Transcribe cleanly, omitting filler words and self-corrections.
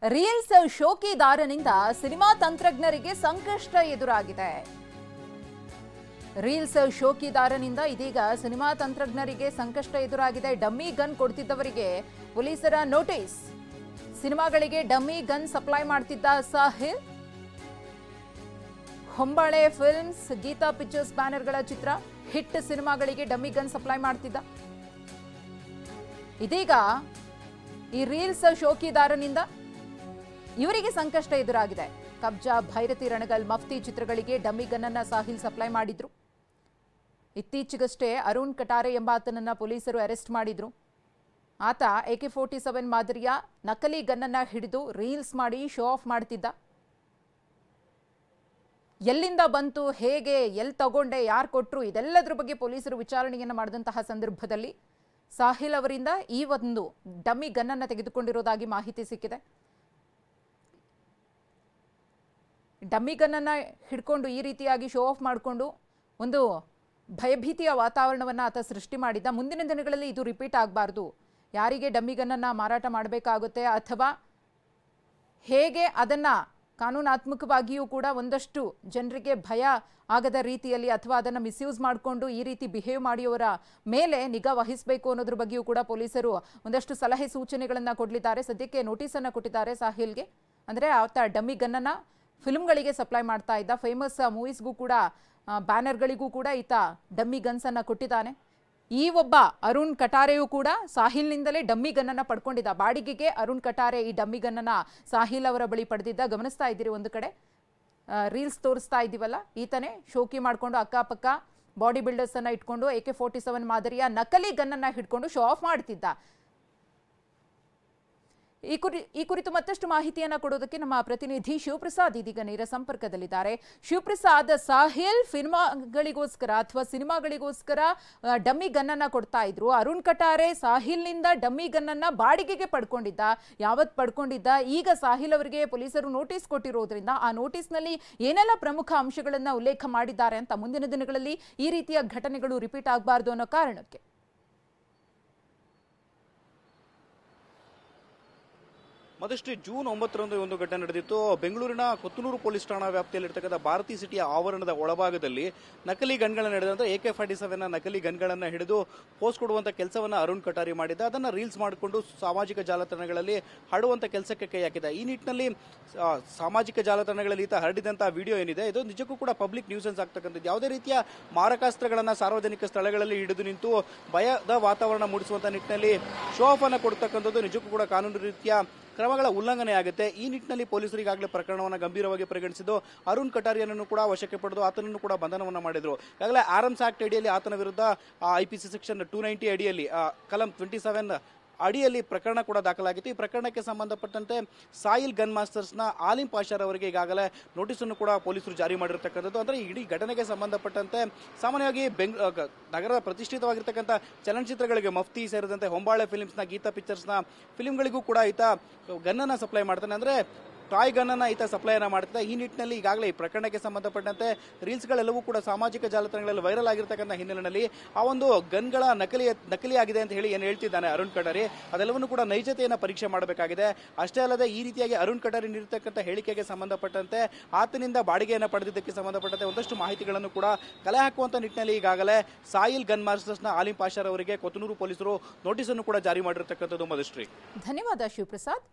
Reels ಶೋಕಿದಾರನಿಂದ cinema ತಂತ್ರಜ್ಞರಿಗೆ ಸಂಕಷ್ಟ ಎದುರಾಗಿದೆ. Reels ಶೋಕಿದಾರನಿಂದ ಇದೀಗ ಸಿನಿಮಾ ತಂತ್ರಜ್ಞರಿಗೆ ಸಂಕಷ್ಟ ಎದುರಾಗಿದೆ. ಡಮ್ಮಿ ಗನ್ ಕೊಡ್ತಿದ್ದವರಿಗೆ ಪೊಲೀಸರ ನೋಟಿಸ್. ಸಿನಿಮಾಗಳಿಗೆ ಡಮ್ಮಿ ಗನ್ ಸಪ್ಲೈ ಮಾಡ್ತಿದ್ದ ಸಾಹಿಲ್, ಹೊಂಬಾಳೆ ಫಿಲ್ಮ್ಸ್, ಗೀತಾ ಪಿಕ್ಚರ್ಸ್ ಬ್ಯಾನರ್ಗಳ ಚಿತ್ರ, ಹಿಟ್ ಸಿನಿಮಾಗಳಿಗೆ ಡಮ್ಮಿ ಗನ್ ಸಪ್ಲೈ ಮಾಡ್ತಿದ್ದ. ಇದೀಗ ಈ ರೀಲ್ಸ್ ಶೋಕಿದಾರನಿಂದ ಇವರಿಗೆ ಸಂಕಷ್ಟ ಎದುರಾಗಿದೆ. ಕಬ್ಜಾ, ಭೈರತಿ, ರಣಗಲ್, ಮಫ್ತಿ ಚಿತ್ರಗಳಿಗೆ ಡಮ್ಮಿ ಗನ್ ಅನ್ನ ಸಾಹಿಲ್ ಸಪ್ಲೈ ಮಾಡಿದ್ರು. ಇತ್ತೀಚೆಗಷ್ಟೇ ಅರುಣ್ ಕಟಾರೆ ಎಂಬಾತನನ್ನ ಪೊಲೀಸರು ಅರೆಸ್ಟ್ ಮಾಡಿದ್ರು. ಆತ AK-47 ಮಾದರಿಯ ನಕಲಿ ಗನ್ ಅನ್ನ ಹಿಡಿದು ರೀಲ್ಸ್ ಮಾಡಿ ಶೋ ಆಫ್ ಮಾಡ್ತಿದ್ದ. ಎಲ್ಲಿಂದ ಬಂತು, ಹೇಗೆ, ಎಲ್ಲಿ ತಗೊಂಡೆ, ಯಾರು ಕೊಟ್ಟರು, ಇದೆಲ್ಲದರ ಬಗ್ಗೆ ಪೊಲೀಸರು ವಿಚಾರಣೆಯನ್ನು ಮಾಡಿದಂತಹ ಸಂದರ್ಭದಲ್ಲಿ ಸಾಹಿಲ್ ಅವರಿಂದ ಈ ಒಂದು ಡಮ್ಮಿ ಗನ್ ಅನ್ನ ತೆಗೆದುಕೊಂಡಿರೋದಾಗಿ ಮಾಹಿತಿ ಸಿಕ್ಕಿದೆ. ಡಮ್ಮಿ ಗನ್ ಅನ್ನ ಹಿಡ್ಕೊಂಡು ಈ ರೀತಿಯಾಗಿ ಶೋ ಆಫ್ ಮಾಡಿಕೊಂಡು ಒಂದು ಭಯಭೀತಿಯ ವಾತಾವರಣವನ್ನು ಆತ ಸೃಷ್ಟಿ ಮಾಡಿದ್ದ. ಮುಂದಿನ ದಿನಗಳಲ್ಲಿ ಇದು ರಿಪೀಟ್ ಆಗಬಾರ್ದು, ಯಾರಿಗೆ ಡಮ್ಮಿ ಗನ್ ಅನ್ನ ಮಾರಾಟ ಮಾಡಬೇಕಾಗುತ್ತೆ ಅಥವಾ ಹೇಗೆ ಅದನ್ನ ಕಾನೂನಾತ್ಮಕವಾಗಿಯೂ ಕೂಡ ಒಂದಷ್ಟು ಜನರಿಗೆ ಭಯ ಆಗದ ರೀತಿಯಲ್ಲಿ ಅಥವಾ ಅದನ್ನು ಮಿಸ್ಯೂಸ್ ಮಾಡಿಕೊಂಡು ಈ ರೀತಿ ಬಿಹೇವ್ ಮಾಡಿಯವರ ಮೇಲೆ ನಿಗಾ ವಹಿಸಬೇಕು ಅನ್ನೋದ್ರ ಬಗ್ಗೆಯೂ ಕೂಡ ಪೊಲೀಸರು ಒಂದಷ್ಟು ಸಲಹೆ ಸೂಚನೆಗಳನ್ನು ಕೊಡಲಿದ್ದಾರೆ. ಸದ್ಯಕ್ಕೆ ನೋಟಿಸನ್ನು ಕೊಟ್ಟಿದ್ದಾರೆ ಸಾಹಿಲ್ಗೆ. ಅಂದರೆ ಆತ ಡಮ್ಮಿ ಗನ್ನನ್ನು ಫಿಲ್ಮ್ಗಳಿಗೆ ಸಪ್ಲೈ ಮಾಡ್ತಾ ಇದ್ದ. ಫೇಮಸ್ ಮೂವೀಸ್ಗೂ ಕೂಡ ಬ್ಯಾನರ್ಗಳಿಗೂ ಕೂಡ ಈತ ಡಮ್ಮಿ ಗನ್ಸನ್ನು ಕೊಟ್ಟಿದ್ದಾನೆ. ಈ ಒಬ್ಬ ಅರುಣ್ ಕಟಾರೆಯೂ ಕೂಡ ಸಾಹಿಲ್ನಿಂದಲೇ ಡಮ್ಮಿ ಗನ್ನನ್ನು ಪಡ್ಕೊಂಡಿದ್ದ. ಬಾಡಿಗೆಗೆ ಅರುಣ್ ಕಟಾರೆ ಈ ಡಮ್ಮಿ ಗನ್ನನ್ನು ಸಾಹಿಲ್ ಅವರ ಬಳಿ ಪಡೆದಿದ್ದ. ಗಮನಿಸ್ತಾ ಇದ್ದೀರಿ, ಒಂದು ಕಡೆ ರೀಲ್ಸ್ ತೋರಿಸ್ತಾ ಇದ್ದೀವಲ್ಲ, ಈತನೇ ಶೋಕಿ ಮಾಡಿಕೊಂಡು ಅಕ್ಕಪಕ್ಕ ಬಾಡಿ ಬಿಲ್ಡರ್ಸ್ ಅನ್ನ ಇಟ್ಕೊಂಡು AK-47 ಮಾದರಿಯ ನಕಲಿ ಗನ್ನನ್ನು ಹಿಡ್ಕೊಂಡು ಶೋ ಆಫ್ ಮಾಡ್ತಿದ್ದ. ಈ ಕುರಿತು ಮತ್ತಷ್ಟು ಮಾಹಿತಿಯನ್ನು ಕೊಡೋದಕ್ಕೆ ನಮ್ಮ ಪ್ರತಿನಿಧಿ ಶಿವಪ್ರಸಾದ್ ಇದೀಗ ನೇರ ಸಂಪರ್ಕದಲ್ಲಿದ್ದಾರೆ. ಶಿವಪ್ರಸಾದ್, ಸಾಹಿಲ್ ಫಿಲ್ಮ್ಗಳಿಗೋಸ್ಕರ ಅಥವಾ ಸಿನಿಮಾಗಳಿಗೋಸ್ಕರ ಡಮ್ಮಿ ಗನ್ನನ್ನು ಕೊಡ್ತಾ ಇದ್ರು. ಅರುಣ್ ಕಟಾರೆ ಸಾಹಿಲ್ನಿಂದ ಡಮ್ಮಿ ಗನ್ನನ್ನು ಬಾಡಿಗೆಗೆ ಪಡ್ಕೊಂಡಿದ್ದ. ಯಾವತ್ತು ಪಡ್ಕೊಂಡಿದ್ದ? ಈಗ ಸಾಹಿಲ್ ಅವರಿಗೆ ಪೊಲೀಸರು ನೋಟಿಸ್ ಕೊಟ್ಟಿರೋದ್ರಿಂದ ಆ ನೋಟಿಸ್ನಲ್ಲಿ ಏನೆಲ್ಲ ಪ್ರಮುಖ ಅಂಶಗಳನ್ನು ಉಲ್ಲೇಖ ಮಾಡಿದ್ದಾರೆ ಅಂತ, ಮುಂದಿನ ದಿನಗಳಲ್ಲಿ ಈ ರೀತಿಯ ಘಟನೆಗಳು ರಿಪೀಟ್ ಆಗಬಾರ್ದು ಅನ್ನೋ ಕಾರಣಕ್ಕೆ? ಮದಷ್ಟೇ ಜೂನ್ 9ರಂದು ಒಂದು ಘಟನೆ ನಡೆದಿತ್ತು. ಬೆಂಗಳೂರಿನ ಕೊತ್ತನೂರು ಪೊಲೀಸ್ ಠಾಣಾ ವ್ಯಾಪ್ತಿಯಲ್ಲಿರ್ತಕ್ಕಂಥ ಭಾರತಿ ಸಿಟಿಯ ಆವರಣದ ಒಳಭಾಗದಲ್ಲಿ ನಕಲಿ ಗನ್ಗಳನ್ನು ನಡೆದಂತೆ AK-47 ನಕಲಿ ಗನ್ಗಳನ್ನು ಹಿಡಿದು ಪೋಸ್ಟ್ ಕೊಡುವಂತ ಕೆಲಸವನ್ನ ಅರುಣ್ ಕಟಾರಿ ಮಾಡಿದ್ದ. ಅದನ್ನ ರೀಲ್ಸ್ ಮಾಡಿಕೊಂಡು ಸಾಮಾಜಿಕ ಜಾಲತಾಣಗಳಲ್ಲಿ ಹರಡುವಂತ ಕೆಲಸಕ್ಕೆ ಕೈ ಹಾಕಿದ. ಈ ನಿಟ್ಟಿನಲ್ಲಿ ಸಾಮಾಜಿಕ ಜಾಲತಾಣಗಳಲ್ಲಿ ಈತ ಹರಡಿದಂತಹ ವಿಡಿಯೋ ಏನಿದೆ, ಇದು ನಿಜಕ್ಕೂ ಕೂಡ ಪಬ್ಲಿಕ್ ನ್ಯೂಸೆನ್ಸ್ ಆಗ್ತಕ್ಕಂಥದ್ದು. ಯಾವುದೇ ರೀತಿಯ ಮಾರಕಾಸ್ತ್ರಗಳನ್ನ ಸಾರ್ವಜನಿಕ ಸ್ಥಳಗಳಲ್ಲಿ ಹಿಡಿದು ನಿಂತು ಭಯದ ವಾತಾವರಣ ಮೂಡಿಸುವಂತ ನಿಟ್ಟಿನಲ್ಲಿ ಶೋ ಆಫ್ ಅನ್ನ ಕೊಡ್ತಕ್ಕಂಥದ್ದು ನಿಜಕ್ಕೂ ಕೂಡ ಕಾನೂನು ರೀತಿಯ ಕ್ರಮಗಳ ಉಲ್ಲಂಘನೆ ಆಗುತ್ತೆ. ಈ ನಿಟ್ಟಿನಲ್ಲಿ ಪೊಲೀಸರು ಈಗಾಗಲೇ ಪ್ರಕರಣವನ್ನು ಗಂಭೀರವಾಗಿ ಪರಿಗಣಿಸಿದ್ದು ಅರುಣ್ ಕಟಾರಿಯನ್ನು ಕೂಡ ವಶಕ್ಕೆ ಪಡೆದು ಆತನನ್ನು ಕೂಡ ಬಂಧನವನ್ನು ಮಾಡಿದ್ರು. ಈಗಾಗಲೇ ಆರ್ಮ್ಸ್ ಆಕ್ಟ್ ಅಡಿಯಲ್ಲಿ ಆತನ ವಿರುದ್ಧ IPC ಸೆಕ್ಷನ್ 290 ಅಡಿಯಲ್ಲಿ ಕಲಂ 27 ಅಡಿಯಲ್ಲಿ ಪ್ರಕರಣ ಕೂಡ ದಾಖಲಾಗಿತ್ತು. ಈ ಪ್ರಕರಣಕ್ಕೆ ಸಂಬಂಧಪಟ್ಟಂತೆ ಸಾಹಿಲ್ ಗನ್ ಮಾಸ್ಟರ್ಸ್ನ ಆಲಿಂ ಪಾಷಾರ್ ಅವರಿಗೆ ಈಗಾಗಲೇ ನೋಟಿಸ್ ಅನ್ನು ಕೂಡ ಪೊಲೀಸರು ಜಾರಿ ಮಾಡಿರ್ತಕ್ಕಂಥದ್ದು. ಅಂದ್ರೆ ಇಡೀ ಘಟನೆಗೆ ಸಂಬಂಧಪಟ್ಟಂತೆ ಸಾಮಾನ್ಯವಾಗಿ ನಗರದ ಪ್ರತಿಷ್ಠಿತವಾಗಿರ್ತಕ್ಕಂಥ ಚಲನಚಿತ್ರಗಳಿಗೆ ಮಫ್ತಿ ಸೇರಿದಂತೆ ಹೊಂಬಾಳೆ ಫಿಲ್ಮ್ಸ್ನ, ಗೀತಾ ಪಿಕ್ಚರ್ಸ್ನ ಫಿಲ್ಮ್ಗಳಿಗೂ ಕೂಡ ಈತ ಗನ್ನನ್ನು ಸಪ್ಲೈ ಮಾಡ್ತಾನೆ. ಅಂದ್ರೆ ಟಾಯ್ ಗನ್ನನ್ನ ಈತ ಸಪ್ಲೈನ ಮಾಡ್ತಿದ್ದ. ಈ ನಿಟ್ಟಿನಲ್ಲಿ ಈಗಾಗಲೇ ಈ ಪ್ರಕರಣಕ್ಕೆ ಸಂಬಂಧಪಟ್ಟಂತೆ ರೀಲ್ಸ್ಗಳೆಲ್ಲವೂ ಕೂಡ ಸಾಮಾಜಿಕ ಜಾಲತಾಣಗಳಲ್ಲಿ ವೈರಲ್ ಆಗಿರ್ತಕ್ಕಂಥ ಹಿನ್ನೆಲೆಯಲ್ಲಿ ಆ ಒಂದು ಗನ್ಗಳ ನಕಲಿ ಆಗಿದೆ ಅಂತ ಹೇಳಿ ಏನು ಹೇಳ್ತಿದ್ದಾನೆ ಅರುಣ್ ಕಟಾರಿ, ಅದೆಲ್ಲವನ್ನೂ ಕೂಡ ನೈಜತೆಯನ್ನು ಪರೀಕ್ಷೆ ಮಾಡಬೇಕಾಗಿದೆ. ಅಷ್ಟೇ ಅಲ್ಲದೆ ಈ ರೀತಿಯಾಗಿ ಅರುಣ್ ಕಟಾರಿ ನೀಡಿರ್ತಕ್ಕಂಥ ಹೇಳಿಕೆಗೆ ಸಂಬಂಧಪಟ್ಟಂತೆ ಆತನಿಂದ ಬಾಡಿಗೆಯನ್ನು ಪಡೆದಿದ್ದಕ್ಕೆ ಸಂಬಂಧಪಟ್ಟಂತೆ ಒಂದಷ್ಟು ಮಾಹಿತಿಗಳನ್ನು ಕೂಡ ಕಲೆ ಹಾಕುವಂತ ನಿಟ್ಟಿನಲ್ಲಿ ಈಗಾಗಲೇ ಸಾಹಿಲ್ ಗನ್ ಮಾಸ್ಟರ್ಸ್ನ ಆಲಿಂ ಪಾಷಾರ್ ಅವರಿಗೆ ಕೊತ್ತನೂರು ಪೊಲೀಸರು ನೋಟಿಸ್ ಅನ್ನು ಕೂಡ ಜಾರಿ ಮಾಡಿರ್ತಕ್ಕಂಥದ್ದು. ಮಧುಶ್ರೀ, ಧನ್ಯವಾದ ಶಿವಪ್ರಸಾದ್.